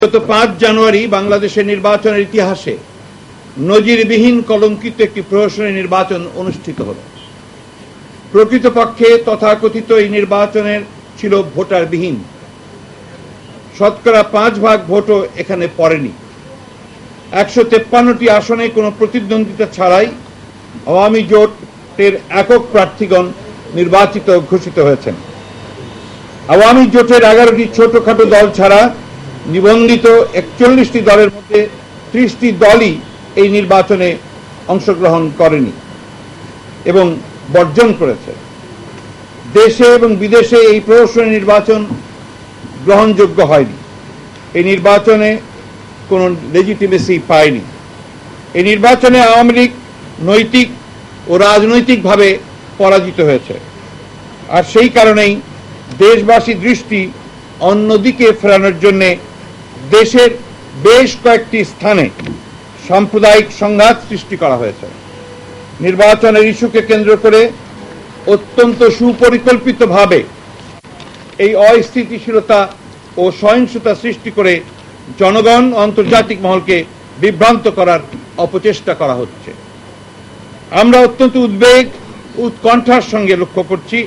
গত 5 জানুয়ারি বাংলাদেশের নির্বাচনের ইতিহাসে নজিরবিহীন কলঙ্কিত একটি প্রহসনী নির্বাচন অনুষ্ঠিত হল। প্রকৃতপক্ষে তথাকথিত এই নির্বাচনের ছিল ভোটারবিহীন। শতকরা 5 ভাগ ভোটও এখানে পড়েনি। 153টি আসনে কোনো প্রতিদ্বন্দ্বিতা ছাড়াই আওয়ামী জোটের একক প্রার্থীগণ নির্বাচিত ঘোষিত হয়েছেন। আওয়ামী জোটের 11টি ছোটখাটো দল ছাড়া নিবন্ধিত 41টি দলের মধ্যে 30টি দলই এই নির্বাচনে অংশগ্রহণ করেনি এবং বর্জন করেছে। দেশে এবং বিদেশে এই প্রহসনী নির্বাচন গ্রহণযোগ্য হয়নি। এই নির্বাচনে কোনো লেজিটিমেসি পায়নি। এই নির্বাচনে আওয়ামী লীগ নৈতিক ও রাজনৈতিকভাবে পরাজিত হয়েছে। আর সেই কারণেই দেশবাসী দৃষ্টি অন্যদিকে ফেরানোর জন্য দেশের বেশ কয়েকটি স্থানে সাম্প্রদায়িক সংঘাত সৃষ্টি করা হয়েছে। নির্বাচনের ইস্যুকে কেন্দ্র করে অত্যন্ত সুপরিকল্পিতভাবে এই অস্থিতিশীলতা ও সহিংসতা সৃষ্টি করে জনগণ আন্তর্জাতিক মহলকে বিভ্রান্ত করার অপচেষ্টা করা হচ্ছে। আমরা অত্যন্ত উদ্বেগ উৎকণ্ঠার সঙ্গে লক্ষ্য করছি,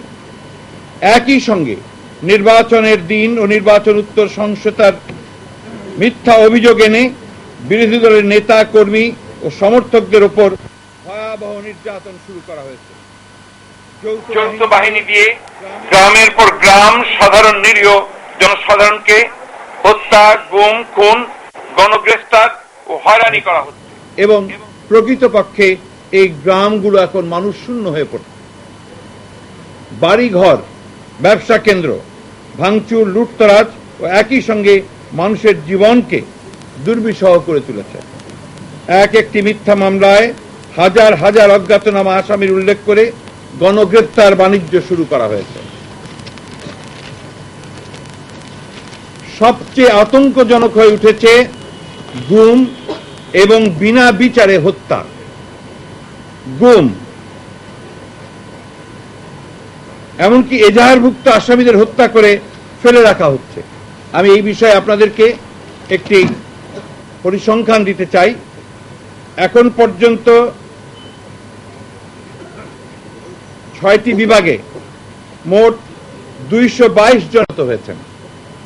একই সঙ্গে নির্বাচনের দিন ও নির্বাচন উত্তর সহিংসতার মিথ্যা অভিযোগ এনে বিরোধী দলের নেতা কর্মী ও সমর্থকদের উপর ভয়াবহ নির্যাতন শুরু করা হয়েছে। যৌথ বাহিনী দিয়ে গ্রামের পর গ্রাম সাধারণ নিরীহ জনসাধারণকে হত্যা, গুম, খুন, গণগ্রেফতার ও হয়রানি করা হচ্ছে এবং প্রকৃতপক্ষে এই গ্রামগুলো এখন মানুষ শূন্য হয়ে পড়ছে। বাড়িঘর, ব্যবসা কেন্দ্র ভাঙচুর, লুটতরাজ ও একই সঙ্গে মানুষের জীবনকে দুর্বিষহ করে তুলেছে। একটি মিথ্যা মামলায় হাজার হাজার অজ্ঞাতনামা আসামির উল্লেখ করে গণগ্রেফতার বাণিজ্য শুরু করা হয়েছে। সবচেয়ে আতঙ্কজনক হয়ে উঠেছে গুম এবং বিনা বিচারে হত্যা। গুম, এমনকি এজাহারভুক্ত আসামিদের হত্যা করে ফেলে রাখা হচ্ছে। আমি এই বিষয়ে আপনাদেরকে একটি পরিসংখ্যান দিতে চাই। এখন পর্যন্ত 6টি বিভাগে মোট 222 জন আহত হয়েছেন।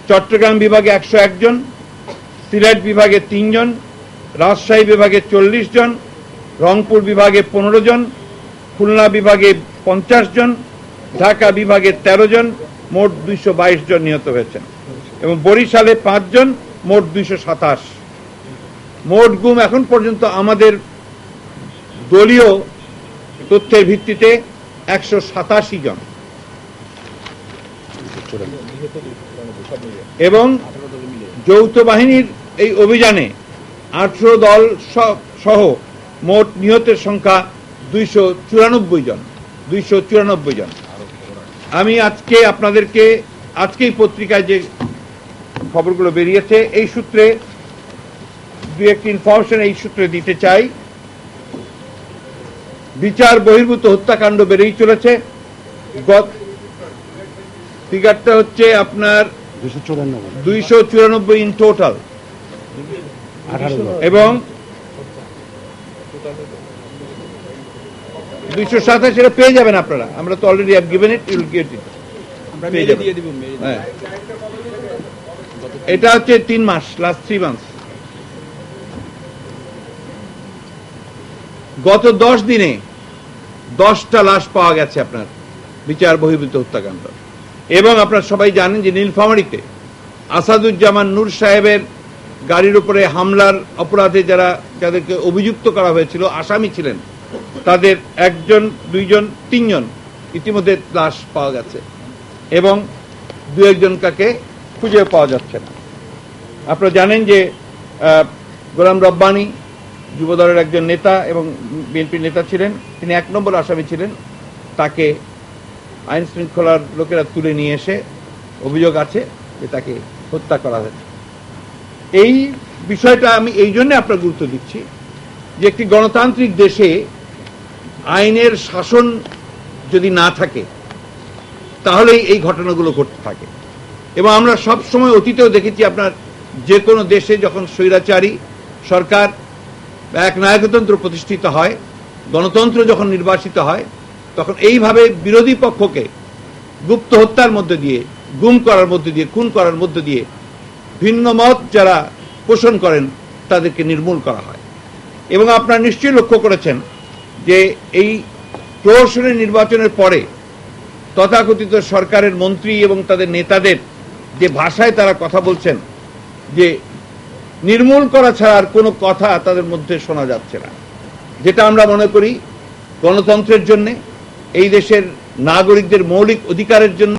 চট্টগ্রাম বিভাগে 101 জন, সিলেট বিভাগে 3 জন, রাজশাহী বিভাগে 40 জন, রংপুর বিভাগে 15 জন, খুলনা বিভাগে 50 জন, ঢাকা বিভাগে 13 জন, মোট 222 জন নিহত হয়েছেন এবং বরিশালে 5 জন, মোট 227। মোট গুম এখন পর্যন্ত আমাদের দলীয় তথ্যের ভিত্তিতে 187 জন এবং যৌথ বাহিনীর এই অভিযানে 18 দল সহ মোট নিহতের সংখ্যা 294 জন। আমি আজকে আপনাদেরকে আজকেই পত্রিকায় যে খবরগুলো বেরিয়েছে এই সূত্রে দু একটি ইনফরমেশন এই সূত্রে দিতে চাই। বিচার বহির্ভূত হত্যাকাণ্ড বেড়েই চলেছে। ফিগারটা হচ্ছে আপনার 294 ইন টোটাল এবং 227 সেটা পেয়ে যাবেন আপনারা। আমরা তো already have given it, you will get it. এটা হচ্ছে 3 মাস, লাস্ট 3 মান্থস। গত 10 দিনে 10টা লাশ পাওয়া গেছে আপনার বিচার বহির্ভূত হত্যাকাণ্ড। এবং আপনারা সবাই জানেন যে নীলফামারীতে আসাদুজ্জামান নূর সাহেবের গাড়ির উপরে হামলার অপরাধে যাদেরকে অভিযুক্ত করা হয়েছিল, আসামি ছিলেন, তাদের 1 জন, 2 জন, 3 জন ইতিমধ্যে লাশ পাওয়া গেছে এবং 2-1 জনকে খুঁজে পাওয়া যাচ্ছে না। আপনারা জানেন যে গোলাম রব্বানী যুবদলের একজন নেতা এবং বিএনপির নেতা ছিলেন, তিনি 1 নম্বর আসামি ছিলেন। তাকে আইন শৃঙ্খলার লোকেরা তুলে নিয়ে এসে অভিযোগ আছে যে তাকে হত্যা করা হয়েছে। এই বিষয়টা আমি এই জন্য আপনার গুরুত্ব দিচ্ছি যে একটি গণতান্ত্রিক দেশে আইনের শাসন যদি না থাকে তাহলেই এই ঘটনাগুলো ঘটতে থাকে। এবং আমরা সব সময় অতীতেও দেখেছি আপনার যে কোনো দেশে যখন স্বৈরাচারী সরকার বা এক নায়কতন্ত্র প্রতিষ্ঠিত হয়, গণতন্ত্র যখন নির্বাসিত হয়, তখন এইভাবে বিরোধী পক্ষকে গুপ্ত হত্যার মধ্যে দিয়ে, গুম করার মধ্যে দিয়ে, খুন করার মধ্যে দিয়ে ভিন্ন মত যারা পোষণ করেন তাদেরকে নির্মূল করা হয়। এবং আপনারা নিশ্চয়ই লক্ষ্য করেছেন যে এই প্রহসনের নির্বাচনের পরে তথাকথিত সরকারের মন্ত্রী এবং তাদের নেতাদের যে ভাষায় তারা কথা বলছেন, যে নির্মূল করা ছাড়া আর কোনো কথা তাদের মধ্যে শোনা যাচ্ছে না, যেটা আমরা মনে করি গণতন্ত্রের জন্য, এই দেশের নাগরিকদের মৌলিক অধিকারের জন্য